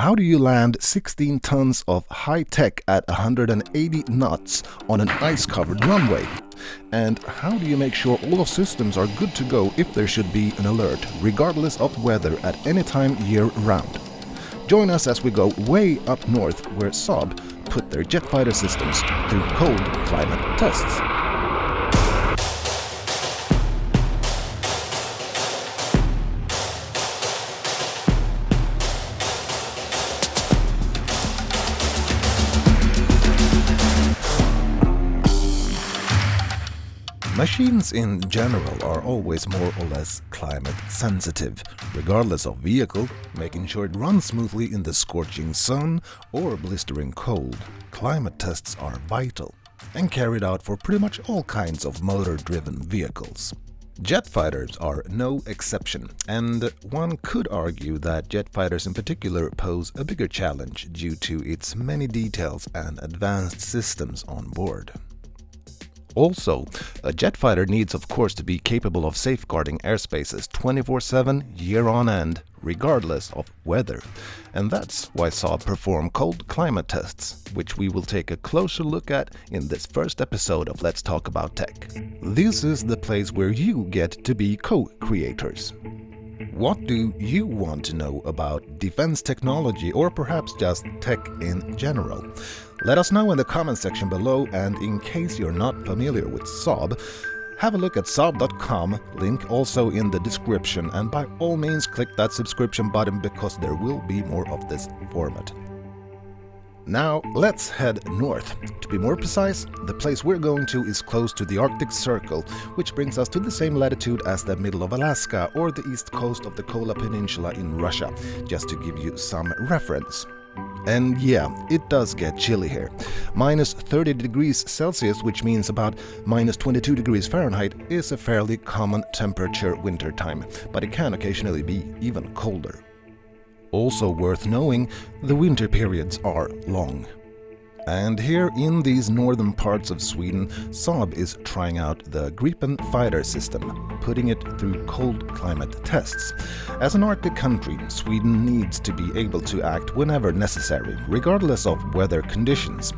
How do you land 16 tons of high tech at 180 knots on an ice-covered runway? And how do you make sure all the systems are good to go if there should be an alert, regardless of weather at any time year-round? Join us as we go way up north where Saab put their jet fighter systems through cold climate tests. Machines in general are always more or less climate sensitive, regardless of vehicle, making sure it runs smoothly in the scorching sun or blistering cold. Climate tests are vital and carried out for pretty much all kinds of motor-driven vehicles. Jet fighters are no exception, and one could argue that jet fighters in particular pose a bigger challenge due to its many details and advanced systems on board. Also, a jet fighter needs of course to be capable of safeguarding airspaces 24/7 year on end, regardless of weather. And that's why Saab perform cold climate tests, which we will take a closer look at in this first episode of Let's Talk About Tech. This is the place where you get to be co-creators. What do you want to know about defense technology or perhaps just tech in general? Let us know in the comment section below, and in case you're not familiar with Saab, have a look at saab.com, link also in the description, and by all means click that subscription button because there will be more of this format. Now let's head north. To be more precise, the place we're going to is close to the Arctic Circle, which brings us to the same latitude as the middle of Alaska or the east coast of the Kola Peninsula in Russia, just to give you some reference. And yeah, it does get chilly here. Minus 30 degrees Celsius, which means about minus 22 degrees Fahrenheit, is a fairly common temperature wintertime, but it can occasionally be even colder. Also worth knowing, the winter periods are long. And here in these northern parts of Sweden, Saab is trying out the Gripen fighter system, putting it through cold climate tests. As an Arctic country, Sweden needs to be able to act whenever necessary, regardless of weather conditions.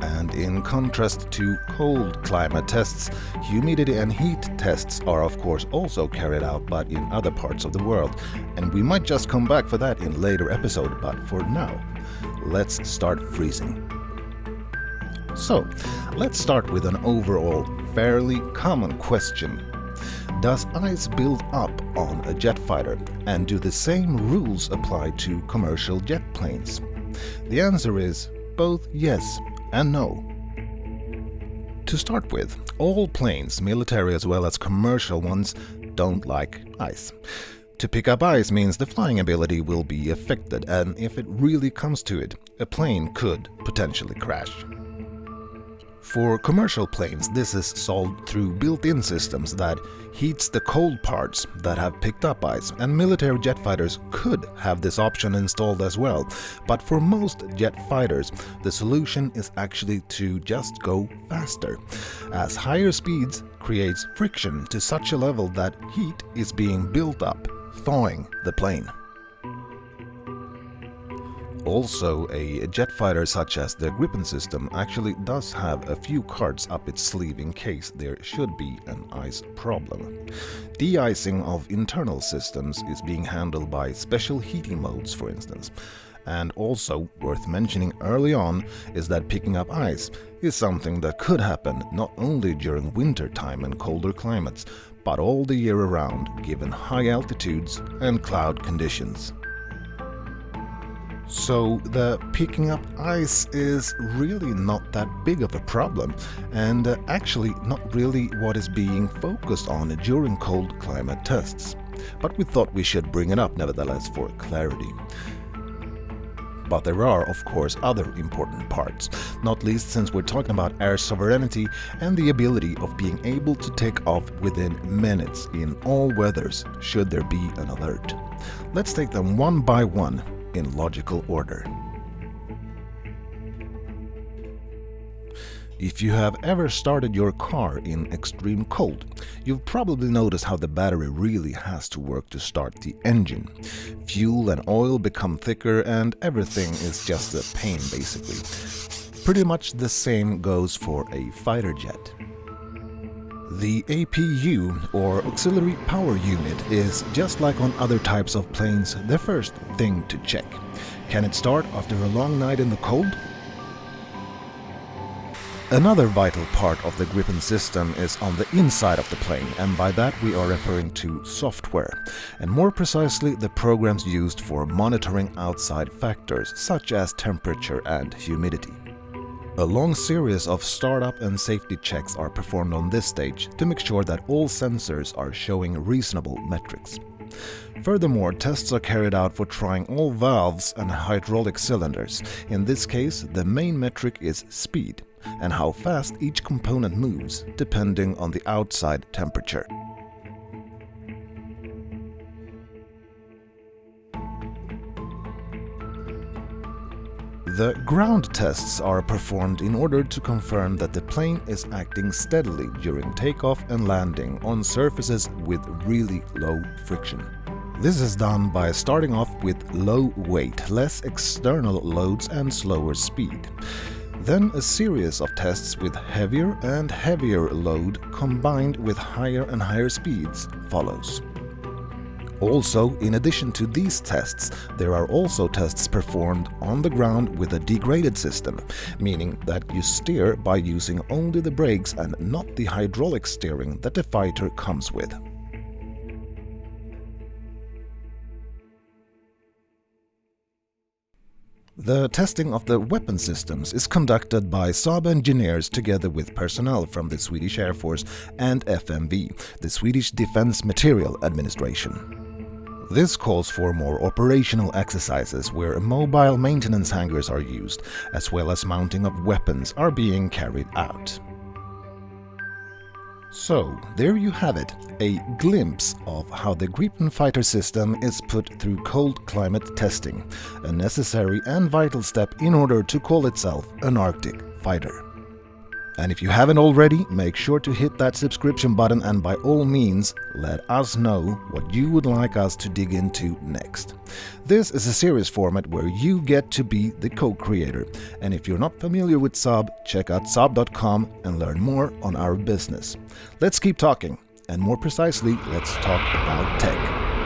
And in contrast to cold climate tests, humidity and heat tests are of course also carried out, but in other parts of the world. And we might just come back for that in a later episode, but for now, let's start freezing. So, let's start with an overall fairly common question. Does ice build up on a jet fighter, and do the same rules apply to commercial jet planes? The answer is both yes and no. To start with, all planes, military as well as commercial ones, don't like ice. To pick up ice means the flying ability will be affected, and if it really comes to it, a plane could potentially crash. For commercial planes, this is solved through built-in systems that heats the cold parts that have picked up ice, and military jet fighters could have this option installed as well. But for most jet fighters, the solution is actually to just go faster, as higher speeds creates friction to such a level that heat is being built up, thawing the plane. Also, a jet fighter such as the Gripen system actually does have a few cards up its sleeve in case there should be an ice problem. De-icing of internal systems is being handled by special heating modes, for instance. And also, worth mentioning early on, is that picking up ice is something that could happen not only during winter time and colder climates, but all the year around, given high altitudes and cloud conditions. So the picking up ice is really not that big of a problem, and actually not really what is being focused on during cold climate tests. But we thought we should bring it up nevertheless for clarity. But there are, of course, other important parts, not least since we're talking about air sovereignty and the ability of being able to take off within minutes in all weathers should there be an alert. Let's take them one by one in logical order. If you have ever started your car in extreme cold, you've probably noticed how the battery really has to work to start the engine. Fuel and oil become thicker and everything is just a pain basically. Pretty much the same goes for a fighter jet. The APU, or Auxiliary Power Unit, is just like on other types of planes the first thing to check. Can it start after a long night in the cold? Another vital part of the Gripen system is on the inside of the plane, and by that we are referring to software, and more precisely the programs used for monitoring outside factors such as temperature and humidity. A long series of startup and safety checks are performed on this stage to make sure that all sensors are showing reasonable metrics. Furthermore, tests are carried out for trying all valves and hydraulic cylinders. In this case, the main metric is speed and how fast each component moves, depending on the outside temperature. The ground tests are performed in order to confirm that the plane is acting steadily during takeoff and landing on surfaces with really low friction. This is done by starting off with low weight, less external loads and slower speed. Then a series of tests with heavier and heavier load combined with higher and higher speeds follows. Also, in addition to these tests, there are also tests performed on the ground with a degraded system, meaning that you steer by using only the brakes and not the hydraulic steering that the fighter comes with. The testing of the weapon systems is conducted by Saab engineers together with personnel from the Swedish Air Force and FMV, the Swedish Defense Materiel Administration. This calls for more operational exercises where mobile maintenance hangars are used, as well as mounting of weapons are being carried out. So, there you have it, a glimpse of how the Gripen fighter system is put through cold climate testing, a necessary and vital step in order to call itself an Arctic fighter. And if you haven't already, make sure to hit that subscription button and by all means, let us know what you would like us to dig into next. This is a series format where you get to be the co-creator. And if you're not familiar with Saab, check out saab.com and learn more on our business. Let's keep talking, and more precisely, let's talk about tech.